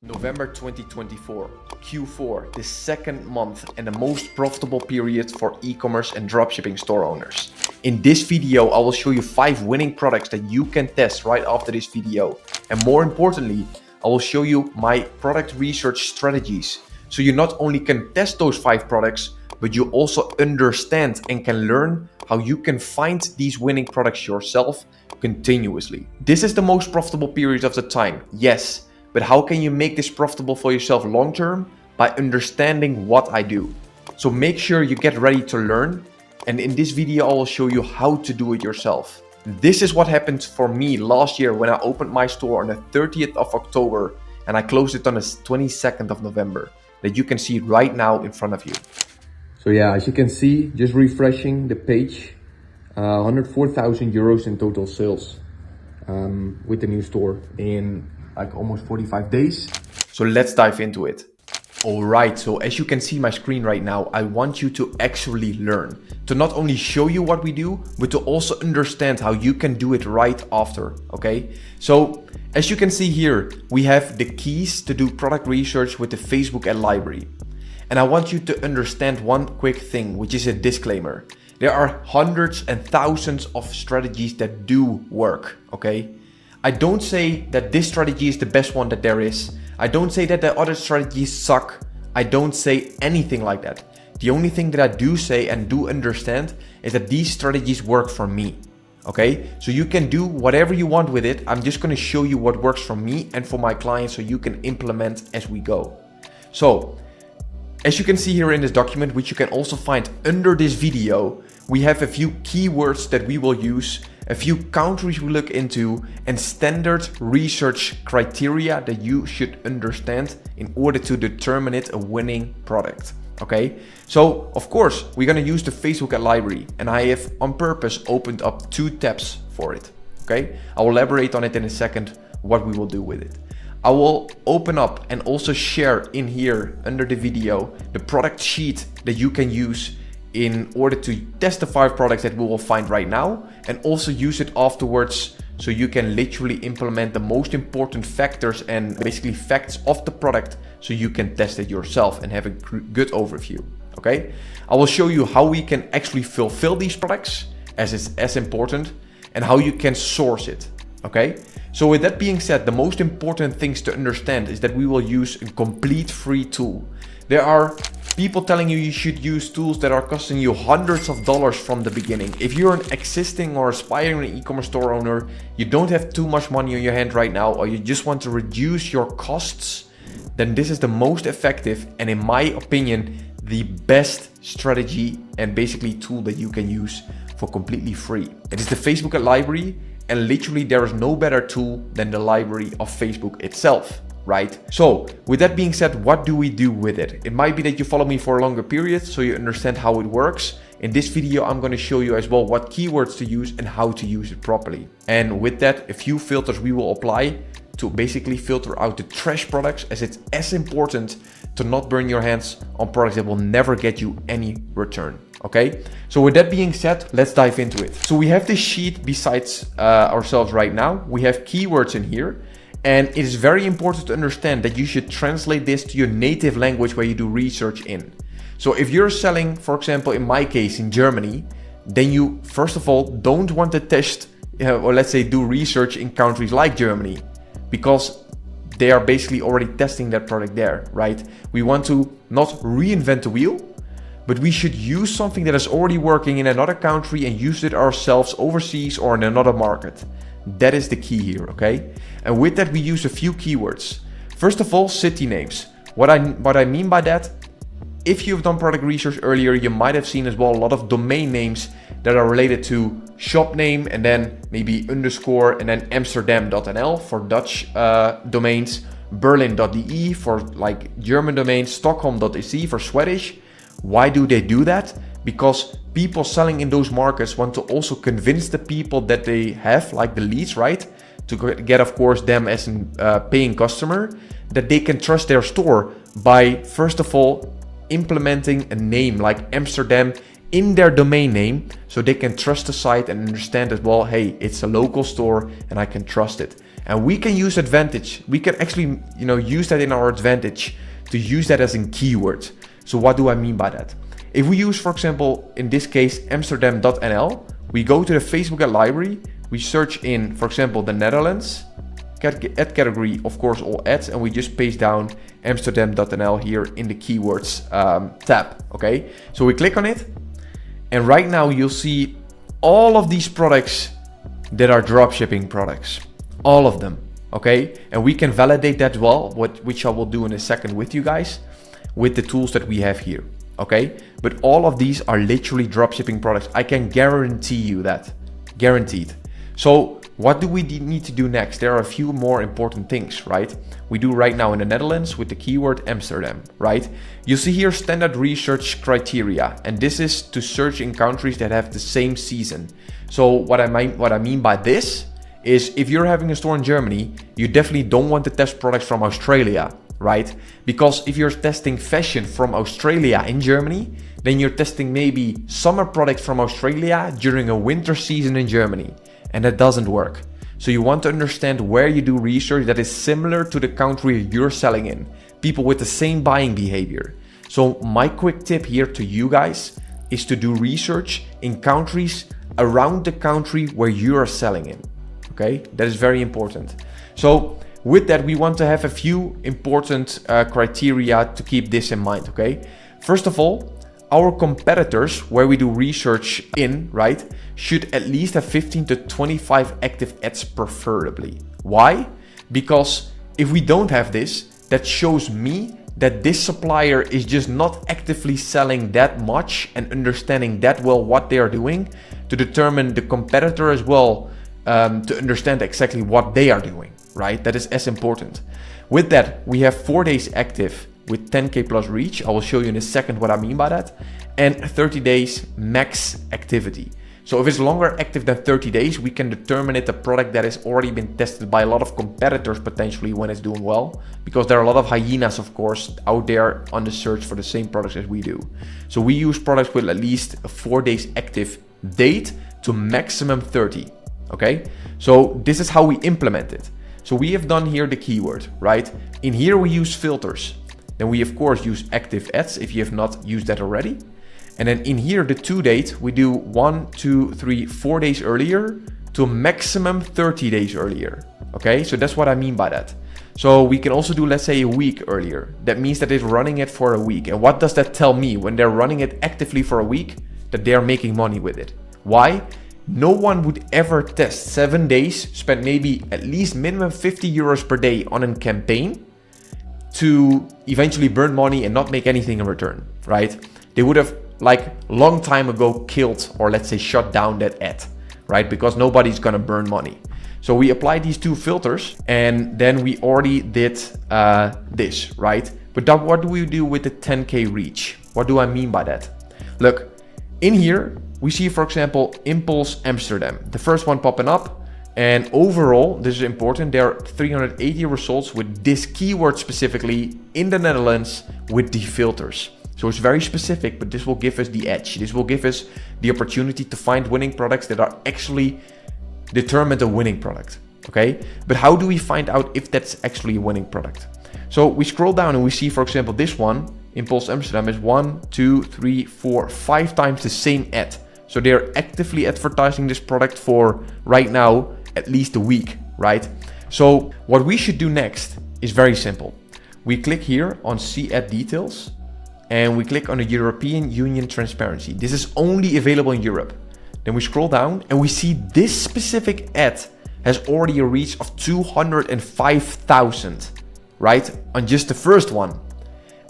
November 2024, Q4, the second month and the most profitable period for e-commerce and dropshipping store owners. In this video, I will show you 5 winning products that you can test right after this video. And more importantly, I will show you my product research strategies. So you not only can test those 5 products, but you also understand and can learn how you can find these winning products yourself continuously. This is the most profitable period of the time, yes. But how can you make this profitable for yourself long term? By understanding what I do. So make sure you get ready to learn. And in this video, I will show you how to do it yourself. This is what happened for me last year when I opened my store on the 30th of October and I closed it on the 22nd of November. That you can see right now in front of you. So yeah, as you can see, just refreshing the page, 104,000 euros in total sales with the new store in like almost 45 days. So let's dive into it. All right, so as you can see my screen right now, I want you to actually learn. To not only show you what we do, but to also understand how you can do it right after, okay? So as you can see here, we have the keys to do product research with the Facebook ad library. And I want you to understand one quick thing, which is a disclaimer. There are hundreds and thousands of strategies that do work, okay? I don't say that this strategy is the best one that there is. I don't say that the other strategies suck. I don't say anything like that. The only thing that I do say and do understand is that these strategies work for me. Okay, so you can do whatever you want with it. I'm just going to show you what works for me and for my clients so you can implement as we go. So, as you can see here in this document, which you can also find under this video, we have a few keywords that we will use, a few countries we look into, and standard research criteria that you should understand in order to determine it a winning product. Okay, so of course we're gonna use the Facebook ad library, and I have on purpose opened up 2 tabs for it. Okay, I will elaborate on it in a second what we will do with it. I will open up and also share in here under the video the product sheet that you can use in order to test the 5 products that we will find right now, and also use it afterwards so you can literally implement the most important factors and basically facts of the product so you can test it yourself and have a good overview. Okay, I will show you how we can actually fulfill these products, as it's as important, and how you can source it. Okay, so with that being said, the most important things to understand is that we will use a complete free tool. There are people telling you should use tools that are costing you hundreds of dollars from the beginning. If you're an existing or aspiring e-commerce store owner, you don't have too much money on your hand right now, or you just want to reduce your costs, then this is the most effective and, in my opinion, the best strategy and basically tool that you can use for completely free. It is the Facebook ad library, and literally there is no better tool than the library of Facebook itself. Right? So with that being said, what do we do with it? It might be that you follow me for a longer period so you understand how it works. In this video, I'm going to show you as well what keywords to use and how to use it properly. And with that, a few filters we will apply to basically filter out the trash products, as it's as important to not burn your hands on products that will never get you any return. Okay, so with that being said, let's dive into it. So we have this sheet besides ourselves right now. We have keywords in here. And it is very important to understand that you should translate this to your native language where you do research in. So if you're selling, for example, in my case, in Germany, then you, first of all, don't want to test, or let's say do research in countries like Germany, because they are basically already testing that product there, right? We want to not reinvent the wheel, but we should use something that is already working in another country and use it ourselves overseas or in another market. That is the key here, okay? And with that, we use a few keywords. First of all, city names. What I mean by that, if you've done product research earlier, you might have seen as well a lot of domain names that are related to shop name and then maybe underscore and then Amsterdam.nl for Dutch domains, Berlin.de for like German domains, Stockholm.se for Swedish. Why do they do that? Because people selling in those markets want to also convince the people that they have, like the leads, right? To get, of course, them as a paying customer, that they can trust their store by, first of all, implementing a name like Amsterdam in their domain name, so they can trust the site and understand as well, hey, it's a local store and I can trust it. And we can use advantage. We can actually, use that in our advantage to use that as a keyword. So what do I mean by that? If we use, for example, in this case, Amsterdam.nl, we go to the Facebook ad library, we search in, for example, the Netherlands, ad category, of course, all ads, and we just paste down Amsterdam.nl here in the keywords tab, okay? So we click on it, and right now you'll see all of these products that are dropshipping products, all of them, okay? And we can validate that well, which I will do in a second with you guys, with the tools that we have here, okay? But all of these are literally dropshipping products. I can guarantee you that, guaranteed. So what do we need to do next? There are a few more important things, right? We do right now in the Netherlands with the keyword Amsterdam, right? You see here standard research criteria, and this is to search in countries that have the same season. So what I mean by this is if you're having a store in Germany, you definitely don't want to test products from Australia, right? Because if you're testing fashion from Australia in Germany, then you're testing maybe summer products from Australia during a winter season in Germany. And that doesn't work. So you want to understand where you do research that is similar to the country you're selling in. People with the same buying behavior. So my quick tip here to you guys is to do research in countries around the country where you are selling in. Okay, that is very important. So with that, we want to have a few important criteria to keep this in mind, okay? First of all, our competitors, where we do research in, right, should at least have 15 to 25 active ads preferably. Why? Because if we don't have this, that shows me that this supplier is just not actively selling that much and understanding that well what they are doing to determine the competitor as well, to understand exactly what they are doing, right? That is as important. With that, we have 4 days active with 10K plus reach. I will show you in a second what I mean by that. And 30 days max activity. So if it's longer active than 30 days, we can determine it a product that has already been tested by a lot of competitors potentially when it's doing well, because there are a lot of hyenas, of course, out there on the search for the same products as we do. So we use products with at least a 4 days active date to maximum 30. Okay, so this is how we implement it. So we have done here the keyword, right? In here we use filters. Then we of course use active ads if you have not used that already. And then in here, the to date, we do 1, 2, 3, 4 days earlier to maximum 30 days earlier. Okay, so that's what I mean by that. So we can also do, let's say, a week earlier. That means that it's running it for a week. And what does that tell me? When they're running it actively for a week, that they're making money with it. Why? No one would ever test 7 days, spend maybe at least minimum 50 euros per day on a campaign to eventually burn money and not make anything in return, right? They would have like long time ago killed, or let's say shut down that ad, right? Because nobody's gonna burn money. So we apply these two filters and then we already did this, right? But what do we do with the 10K reach? What do I mean by that? Look, in here, we see, for example, Impulse Amsterdam, the first one popping up. And overall, this is important, there are 380 results with this keyword specifically in the Netherlands with the filters. So it's very specific, but this will give us the edge. This will give us the opportunity to find winning products that are actually determined a winning product, okay? But how do we find out if that's actually a winning product? So we scroll down and we see, for example, this one, Impulse Amsterdam, is 1, 2, 3, 4, 5 times the same ad. So they're actively advertising this product for right now, at least a week, right? So what we should do next is very simple. We click here on See Ad Details and we click on the European Union Transparency. This is only available in Europe. Then we scroll down and we see this specific ad has already a reach of 205,000, right? On just the first one.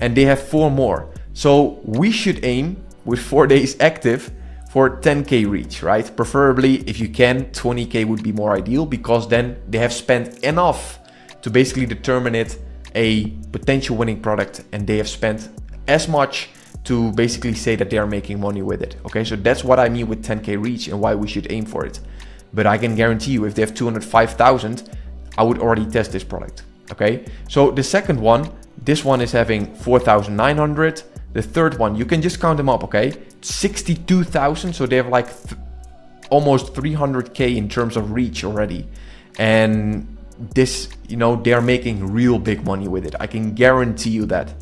And they have 4 more. So we should aim with 4 days active for 10K reach, right? Preferably, if you can, 20K would be more ideal because then they have spent enough to basically determine it a potential winning product, and they have spent as much to basically say that they are making money with it. Okay, so that's what I mean with 10K reach and why we should aim for it. But I can guarantee you if they have 205,000, I would already test this product. Okay, so the second one, this one is having 4,900. The third one, you can just count them up, okay? 62,000, so they have like almost 300K in terms of reach already. And this, they're making real big money with it. I can guarantee you that.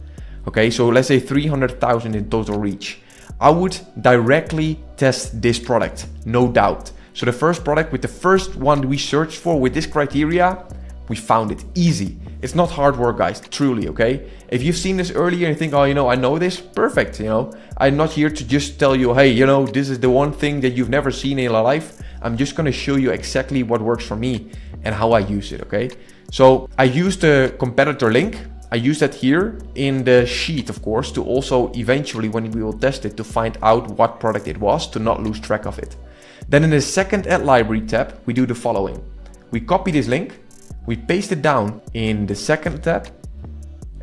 Okay, so let's say 300,000 in total reach. I would directly test this product, no doubt. So the first product with the first one we searched for with this criteria, we found it easy. It's not hard work, guys, truly, okay? If you've seen this earlier and you think, oh, I know this, perfect, I'm not here to just tell you, hey, this is the one thing that you've never seen in your life. I'm just gonna show you exactly what works for me and how I use it, okay? So I used the competitor link. I use that here in the sheet, of course, to also eventually, when we will test it, to find out what product it was, to not lose track of it. Then in the second Ad Library tab, we do the following. We copy this link, we paste it down in the second tab,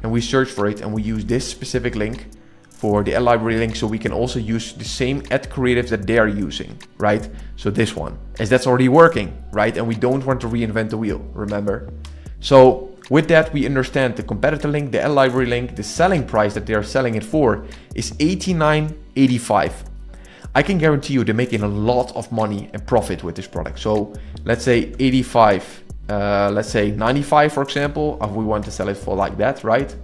and we search for it, and we use this specific link for the Ad Library link, so we can also use the same ad creatives that they are using, right? So this one, as that's already working, right? And we don't want to reinvent the wheel, remember? So with that, we understand the competitor link, the Ad Library link, the selling price that they are selling it for is $89.85. I can guarantee you they're making a lot of money and profit with this product. So let's say 85, let's say 95, for example, if we want to sell it for like that, right?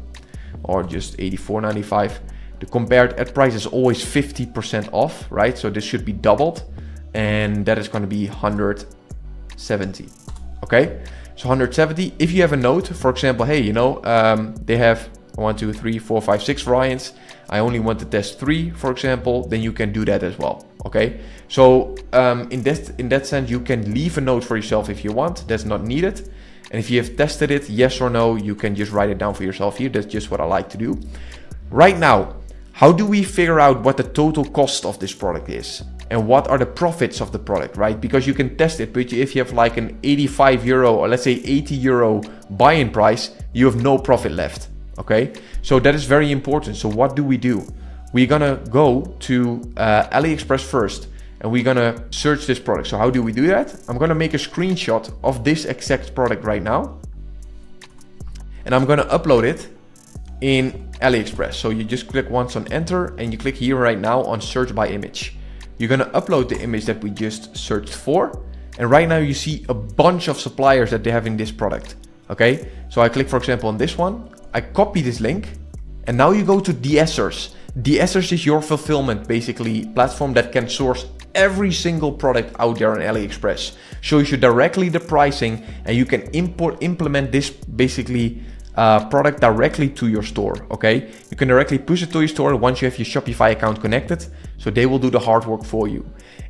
Or just 84.95. The compared ad price is always 50% off, right? So this should be doubled, and that is going to be 170. Okay, so 170. If you have a note, for example, hey, they have 1, 2, 3, 4, 5, 6 variants. I only want to test 3, for example, then you can do that as well. Okay, so in that sense, you can leave a note for yourself if you want. That's not needed. And if you have tested it, yes or no, you can just write it down for yourself here. That's just what I like to do. Right now, how do we figure out what the total cost of this product is? And what are the profits of the product, right? Because you can test it, but if you have like an 85 euro or let's say 80 euro buy-in price, you have no profit left, okay? So that is very important. So what do? We're gonna go to AliExpress first, and we're gonna search this product. So how do we do that? I'm gonna make a screenshot of this exact product right now, and I'm gonna upload it in AliExpress. So you just click once on enter, and you click here right now on search by image. You're gonna upload the image that we just searched for, and right now you see a bunch of suppliers that they have in this product. Okay, so I click, for example, on this one, I copy this link, and now you go to DSers. DSers is your fulfillment, basically, platform that can source every single product out there on AliExpress. Shows you directly the pricing, and you can implement this basically product directly to your store. Okay, you can directly push it to your store once you have your Shopify account connected, so they will do the hard work for you.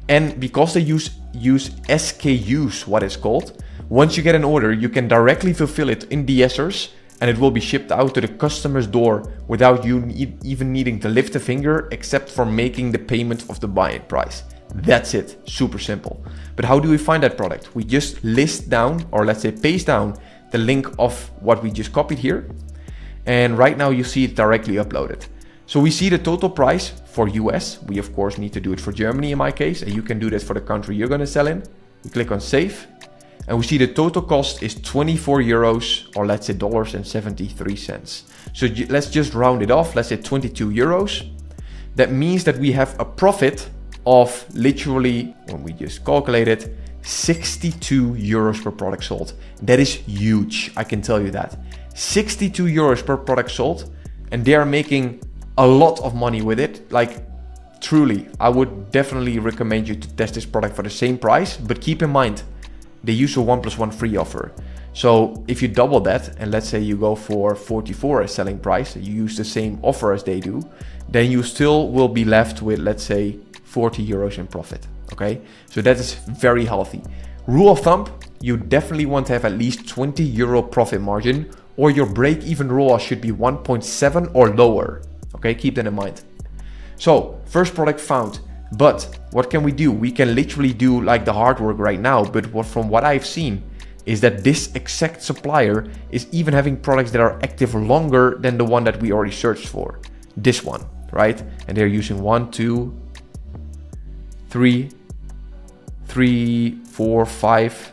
And because they use SKUs, what it's called, once you get an order, you can directly fulfill it in DSers, and it will be shipped out to the customer's door without you even needing to lift a finger, except for making the payment of the buy-in price. That's it, super simple. But how do we find that product? We just list down, or let's say paste down, the link of what we just copied here. And right now you see it directly uploaded. So we see the total price for US. We of course need to do it for Germany in my case, and you can do this for the country you're gonna sell in. We click on save, and we see the total cost is 24 euros, or let's say $73. So let's just round it off. Let's say 22 euros. That means that we have a profit of literally, when we just calculate it, 62 euros per product sold. That is huge, I can tell you that. 62 euros per product sold, and they are making a lot of money with it. Like, truly, I would definitely recommend you to test this product for the same price, but keep in mind, they use a 1+1 free offer. So if you double that, and let's say you go for 44 as selling price, you use the same offer as they do, then you still will be left with, let's say, 40 euros in profit. Okay, so that is very healthy. Rule of thumb, you definitely want to have at least 20 euro profit margin, or your break-even ROAS should be 1.7 or lower. Okay, keep that in mind. So first product found, but what can we do? We can literally do like the hard work right now, but from what I've seen is that this exact supplier is even having products that are active longer than the one that we already searched for. This one, right? And they're using 1, 2, 3, 4, 5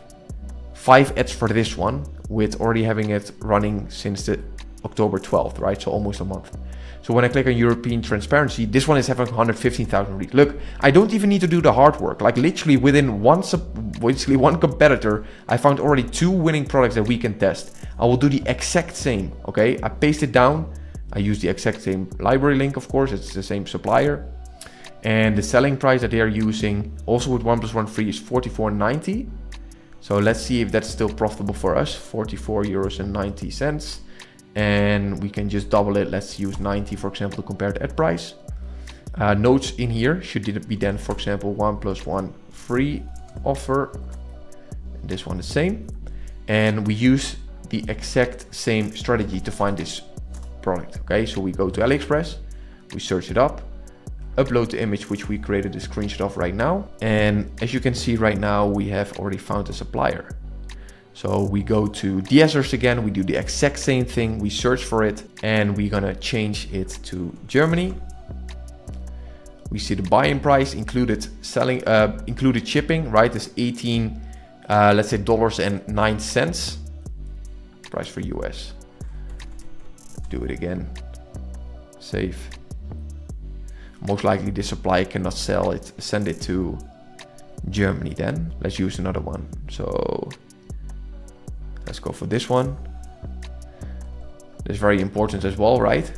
ads for this one, with already having it running since the October 12th, right? So almost a month. So when I click on European transparency, this one is having 115,000 reach. Look, I don't even need to do the hard work. Like literally within one competitor, I found already 2 winning products that we can test. I will do the exact same, okay? I paste it down. I use the exact same library link, of course, it's the same supplier. And the selling price that they are using, also with 1 + 1 free, is 44.90. So let's see if that's still profitable for us, 44.90 euros. And we can just double it. Let's use 90, for example, to compare the ad price. Notes in here should be then, for example, 1 + 1 free offer. And this one the same. And we use the exact same strategy to find this product. Okay, so we go to AliExpress, we search it up, upload the image which we created a screenshot of right now. And as you can see right now, we have already found a supplier. So we go to the search again, we do the exact same thing, we search for it, and we're gonna change it to Germany. We see the buy-in price, included shipping, right? Is 18, let's say $0.09. Price for US. Do it again. Save. Most likely the supplier cannot sell it, send it to Germany then. Let's use another one. So let's go for this one. It's very important as well, right?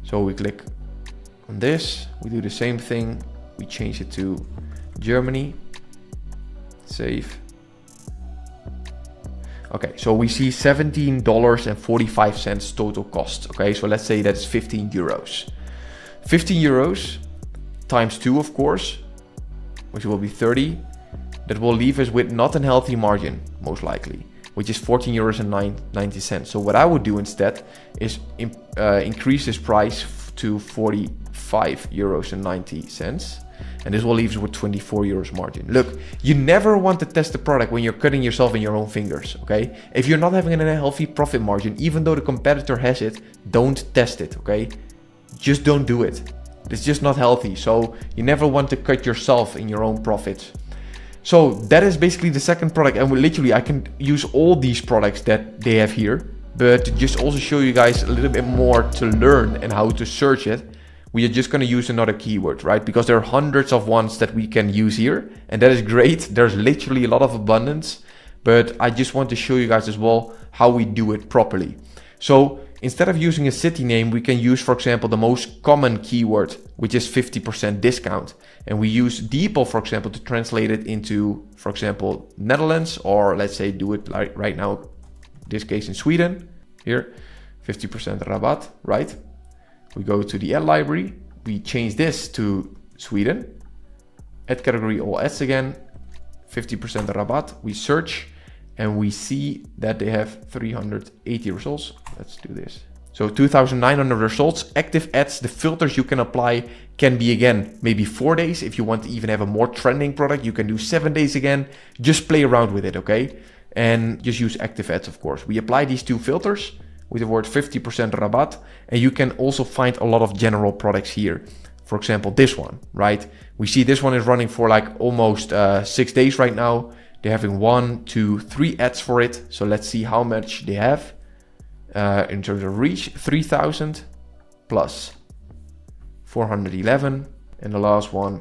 So we click on this, we do the same thing, we change it to Germany, save. Okay, so we see $17.45 total cost. Okay, so let's say that's 15 euros. 15 euros times 2, of course, which will be 30. That will leave us with not a healthy margin, most likely, which is 14.90 euros. So what I would do instead is increase this price to 45.90 euros. And this will leave us with 24 euros margin. Look, you never want to test the product when you're cutting yourself in your own fingers, okay? If you're not having a healthy profit margin, even though the competitor has it, don't test it, okay? Just don't do it. It's just not healthy. So you never want to cut yourself in your own profits. So that is basically the second product. And literally I can use all these products that they have here, but to just also show you guys a little bit more to learn and how to search it, we are just going to use another keyword, right? Because there are hundreds of ones that we can use here, and that is great. There's literally a lot of abundance, but I just want to show you guys as well how we do it properly. So instead of using a city name, we can use, for example, the most common keyword, which is 50% discount. And we use DeepL, for example, to translate it into, for example, Netherlands, or let's say do it like right now, this case in Sweden, here, 50% rabat, right? We go to the ad library, we change this to Sweden, ad category all ads again, 50% rabat, we search, and we see that they have 380 results. Let's do this. So 2,900 results, active ads. The filters you can apply can be, again, maybe 4 days. If you want to even have a more trending product, you can do 7 days again. Just play around with it, okay? And just use active ads, of course. We apply these 2 filters with the word 50% rabat, and you can also find a lot of general products here. For example, this one, right? We see this one is running for like almost 6 days right now. They're having 1, 2, 3 ads for it. So let's see how much they have. In terms of reach, 3,000 plus 411, and the last one,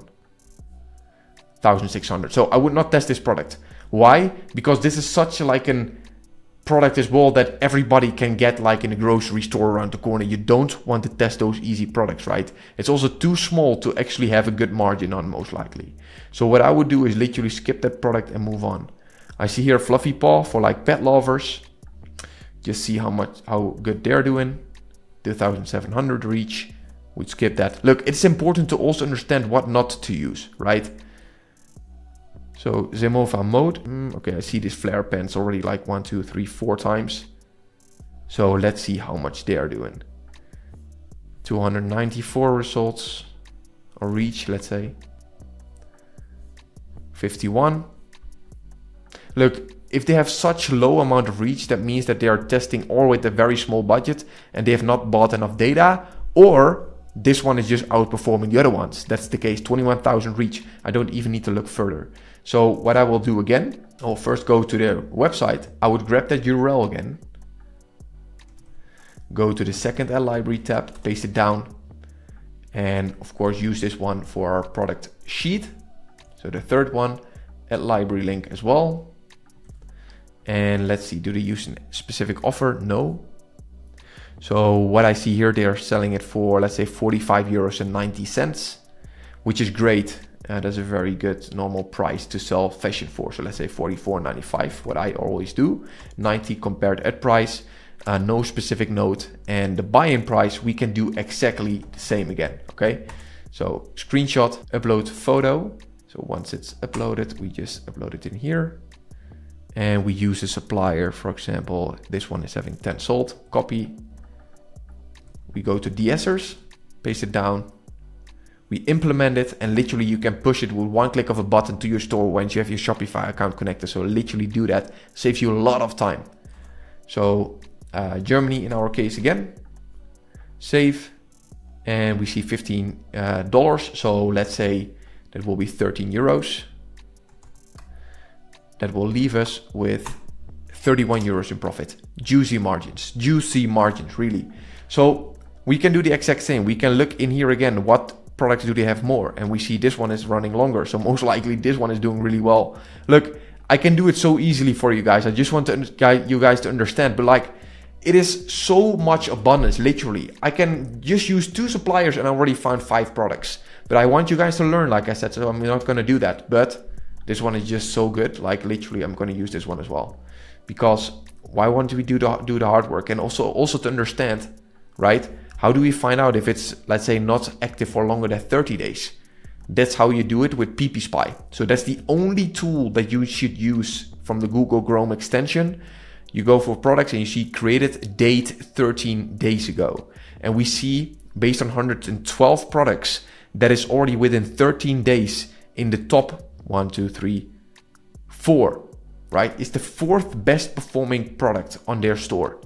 1,600. So I would not test this product. Why? Because this is such like an product as well that everybody can get like in a grocery store around the corner. You don't want to test those easy products, right? It's also too small to actually have a good margin on, most likely. So what I would do is literally skip that product and move on. I see here Fluffy Paw for like pet lovers. Just see how good they're doing. 2,700 reach. We'd skip that. Look, it's important to also understand what not to use, right? So Zemova mode. Okay, I see this flare pants already like 1, 2, 3, 4 times. So let's see how much they are doing. 294 results, or reach, let's say. 51. Look, if they have such low amount of reach, that means that they are testing all with a very small budget and they have not bought enough data, or this one is just outperforming the other ones. That's the case, 21,000 reach. I don't even need to look further. So what I will do again, I'll first go to their website. I would grab that URL again. go to the second ad library tab, paste it down, and of course use this one for our product sheet. So the third one, ad library link as well. And let's see, do they use a specific offer? No. So what I see here, they're selling it for, let's say 45 euros and 90 cents, which is great. That's a very good normal price to sell fashion for. So let's say 44.95, what I always do, 90 compared ad price, no specific note, and the buy-in price, we can do exactly the same again, okay? So screenshot, upload photo. So once it's uploaded, we just upload it in here. And we use a supplier, for example, this one is having 10 sold, copy. We go to de-essers, paste it down. We implement it, and literally you can push it with one click of a button to your store once you have your Shopify account connected. So literally do that, saves you a lot of time. So Germany in our case again, save, and we see $15. So let's say that will be 13 euros. That will leave us with 31 euros in profit. Juicy margins, really. So we can do the exact same. We can look in here again, what products do they have more? And we see this one is running longer. So most likely this one is doing really well. Look, I can do it so easily for you guys. I just want you guys to understand, but like, it is so much abundance, literally. I can just use 2 suppliers and I already found 5 products. But I want you guys to learn, like I said, so I'm not gonna do that. But this one is just so good, like literally I'm gonna use this one as well. Because why won't we do the hard work? And also to understand, right? How do we find out if it's, let's say, not active for longer than 30 days? That's how you do it with PP Spy. So that's the only tool that you should use from the Google Chrome extension. You go for products and you see created date 13 days ago. And we see based on 112 products that is already within 13 days in the top 1, 2, 3, 4, right? It's the 4th best performing product on their store.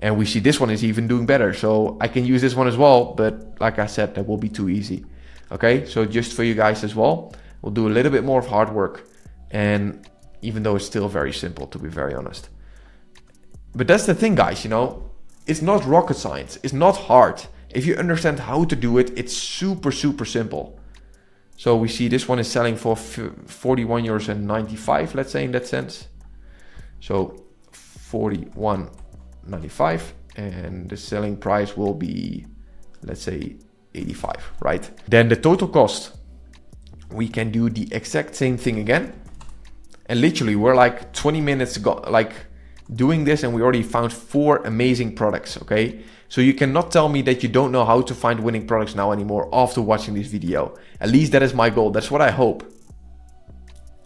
And we see this one is even doing better. So I can use this one as well, but like I said, that will be too easy. Okay, so just for you guys as well, we'll do a little bit more of hard work. And even though it's still very simple, to be very honest. But that's the thing, guys, you know, it's not rocket science. It's not hard. If you understand how to do it, it's super, super simple. So we see this one is selling for 41 euros and 95, let's say in that sense. So 41.95, and the selling price will be, let's say 85, right? Then the total cost, we can do the exact same thing again. And literally we're like 20 minutes doing this and we already found 4 amazing products, okay? So you cannot tell me that you don't know how to find winning products now anymore after watching this video. At least that is my goal. That's what I hope.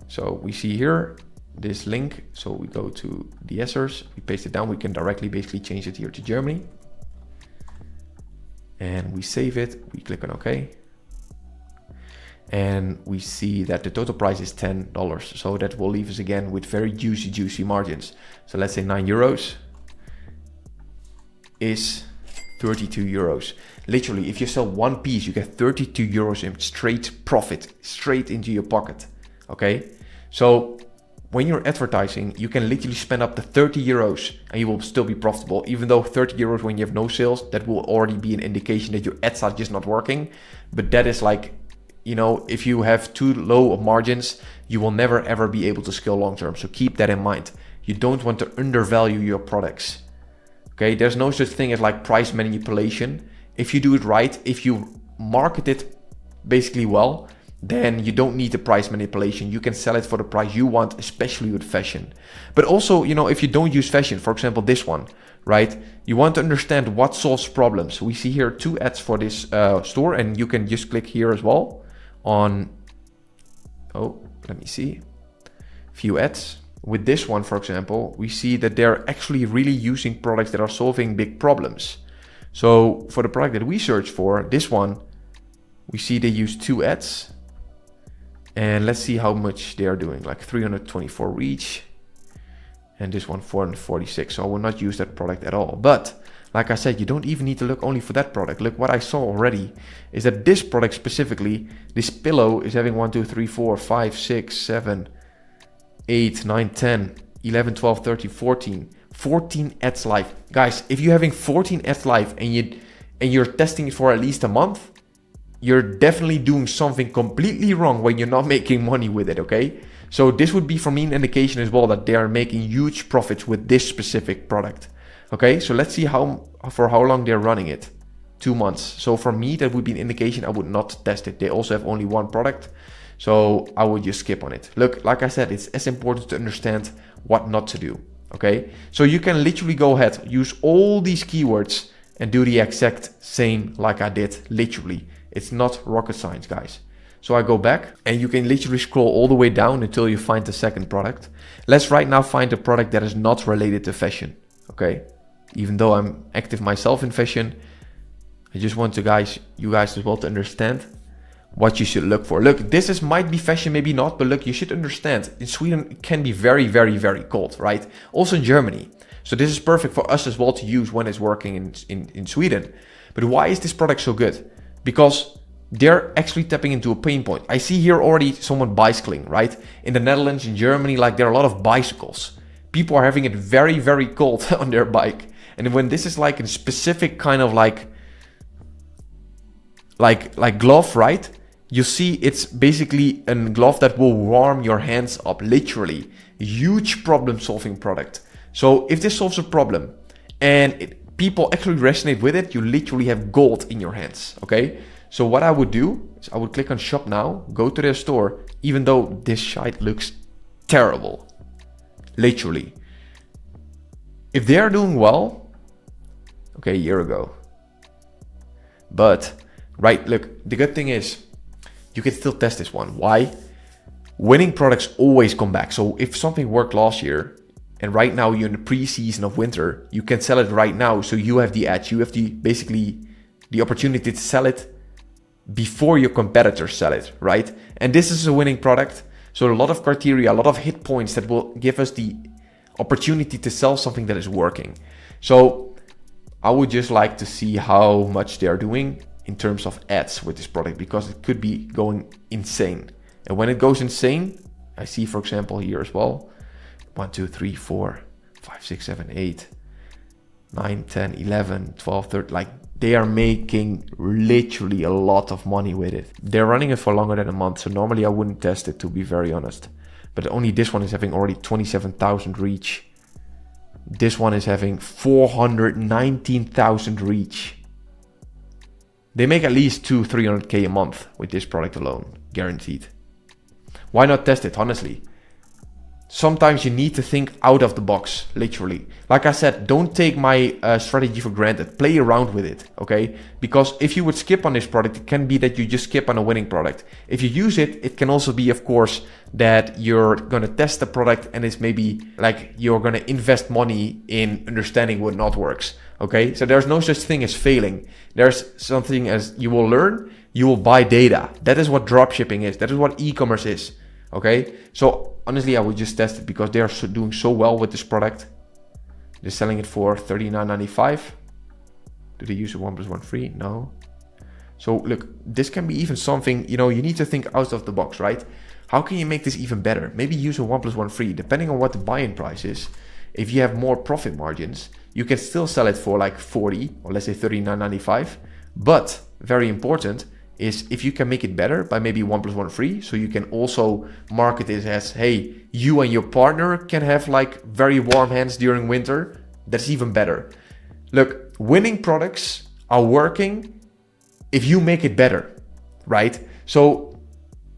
So we see here this link. So we go to the answers, we paste it down. We can directly basically change it here to Germany. And we save it. We click on OK. And we see that the total price is $10. So that will leave us again with very juicy margins. So let's say 9 euros is 32 euros. Literally, if you sell one piece, you get 32 euros in straight profit, straight into your pocket. Okay. So when you're advertising, you can literally spend up to 30 euros and you will still be profitable. Even though 30 euros when you have no sales, that will already be an indication that your ads are just not working. But that is like, you know, if you have too low of margins, you will never ever be able to scale long term. So keep that in mind. You don't want to undervalue your products. Okay, there's no such thing as like price manipulation. If you do it right, if you market it basically well, then you don't need the price manipulation. You can sell it for the price you want, especially with fashion. But also, you know, if you don't use fashion, for example, this one, right? You want to understand what solves problems. We see here 2 ads for this store, and you can just click here as well on, let me see, few ads. With this one, for example, we see that they're actually really using products that are solving big problems. So for the product that we search for, this one, we see they use 2 ads. And let's see how much they are doing, like 324 reach. And this one 446. So I will not use that product at all. But like I said, you don't even need to look only for that product. Look, what I saw already is that this product specifically, this pillow is having 1, 2, 3, 4, 5, 6, 7, 8, 9, 10, 11, 12, 13, 14, 14 ads live. Guys, if you're having 14 ads live and you're testing it for at least a month, you're definitely doing something completely wrong when you're not making money with it, okay? So this would be for me an indication as well that they are making huge profits with this specific product. Okay, so let's see for how long they're running it. 2 months. So for me, that would be an indication I would not test it. They also have only one product, so I would just skip on it. Look, like I said, it's as important to understand what not to do. Okay, so you can literally go ahead, use all these keywords and do the exact same like I did, literally. It's not rocket science, guys. So I go back and you can literally scroll all the way down until you find the second product. Let's right now find a product that is not related to fashion, okay? Even though I'm active myself in fashion, I just want you guys as well to understand what you should look for. Look, this might be fashion, maybe not, but look, you should understand in Sweden, it can be very, very, very cold, right? Also in Germany. So this is perfect for us as well to use when it's working in Sweden. But why is this product so good? Because they're actually tapping into a pain point. I see here already someone bicycling, right? In the Netherlands, in Germany, like there are a lot of bicycles. People are having it very, very cold on their bike. And when this is like a specific kind of like glove, right? You see it's basically a glove that will warm your hands up, literally. Huge problem solving product. So if this solves a problem and people actually resonate with it, you literally have gold in your hands, okay? So what I would do is I would click on shop now, go to their store, even though this site looks terrible, literally. If they are doing well, okay, a year ago. But, right, look, the good thing is you can still test this one. Why? Winning products always come back. So if something worked last year, and right now you're in the pre-season of winter, you can sell it right now. So you have the edge. You have basically the opportunity to sell it before your competitors sell it, right? And this is a winning product. So a lot of criteria, a lot of hit points that will give us the opportunity to sell something that is working. So I would just like to see how much they're doing in terms of ads with this product, because it could be going insane. And when it goes insane, I see, for example, here as well, 1, 2, 3, 4, 5, 6, 7, 8, 9, 10, 11, 12, 13, like they are making literally a lot of money with it. They're running it for longer than a month, so normally I wouldn't test it, to be very honest. But only this one is having already 27,000 reach. This one is having 419,000 reach. They make at least 200-300k a month with this product alone, guaranteed. Why not test it, honestly? Sometimes you need to think out of the box, literally. Like I said, don't take my strategy for granted. Play around with it, okay? Because if you would skip on this product, it can be that you just skip on a winning product. If you use it, it can also be, of course, that you're gonna test the product and it's maybe like you're gonna invest money in understanding what not works, okay? So there's no such thing as failing. There's something as you will learn, you will buy data. That is what dropshipping is. That is what e-commerce is, okay? So honestly, I would just test it because they are doing so well with this product. They're selling it for $39.95. Do they use a 1+1 free? No. So look, this can be even something, you need to think out of the box, right? How can you make this even better? Maybe use a 1+1 free, depending on what the buy-in price is. If you have more profit margins, you can still sell it for like 40 or let's say $39.95. But very important is if you can make it better by maybe 1+1 free, so you can also market it as, hey, you and your partner can have like very warm hands during winter. That's even better. Look, winning products are working if you make it better, right? So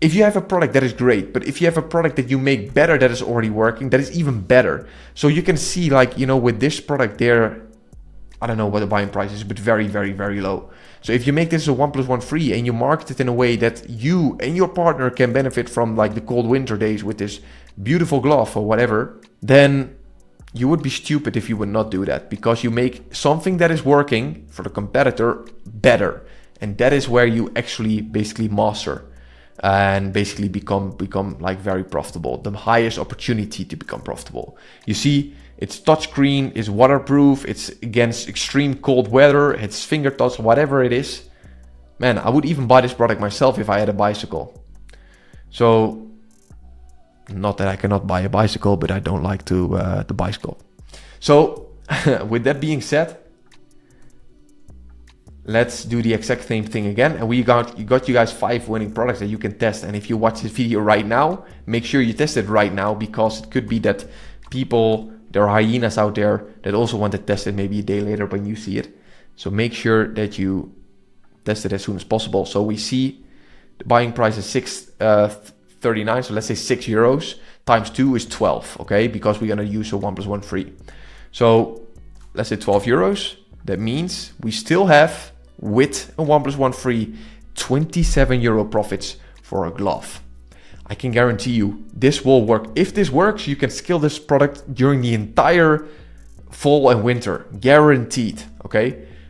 if you have a product that is great, but if you have a product that you make better that is already working, that is even better. So you can see like, with this product there, I don't know what the buying price is, but very, very, very low. So if you make this a 1+1 free and you market it in a way that you and your partner can benefit from like the cold winter days with this beautiful glove or whatever, then you would be stupid if you would not do that, because you make something that is working for the competitor better. And that is where you actually basically master and basically become like very profitable. The highest opportunity to become profitable. You see, it's touchscreen, it's waterproof, it's against extreme cold weather, it's finger touch, whatever it is. Man, I would even buy this product myself if I had a bicycle. So, not that I cannot buy a bicycle, but I don't like to bicycle. So with that being said, let's do the exact same thing again. And you got you guys 5 winning products that you can test. And if you watch this video right now, make sure you test it right now, because it could be that there are hyenas out there that also want to test it maybe a day later when you see it. So make sure that you test it as soon as possible. So we see the buying price is 6.39. So let's say €6 times 2 is 12. Okay, because we're gonna use a 1 + 1 free. So let's say €12. That means we still have, with a 1 + 1 free, €27 profits for a glove. I can guarantee you this will work. If this works, you can scale this product during the entire fall and winter, guaranteed. Okay,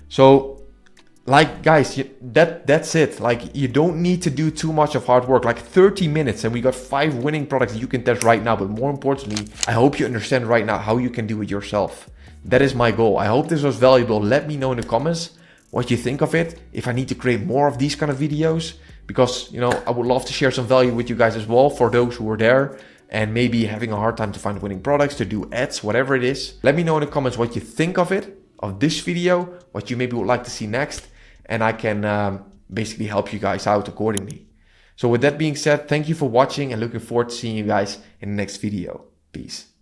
so like guys, that's it. Like, you don't need to do too much of hard work, like 30 minutes, and we got 5 winning products that you can test right now. But more importantly, I hope you understand right now how you can do it yourself. That is my goal. I hope this was valuable. Let me know in the comments what you think of it, if I need to create more of these kind of videos, because, you know, I would love to share some value with you guys as well, for those who are there and maybe having a hard time to find winning products, to do ads, whatever it is. Let me know in the comments what you think of it, of this video, what you maybe would like to see next, and I can basically help you guys out accordingly. So with that being said, thank you for watching, and looking forward to seeing you guys in the next video. Peace.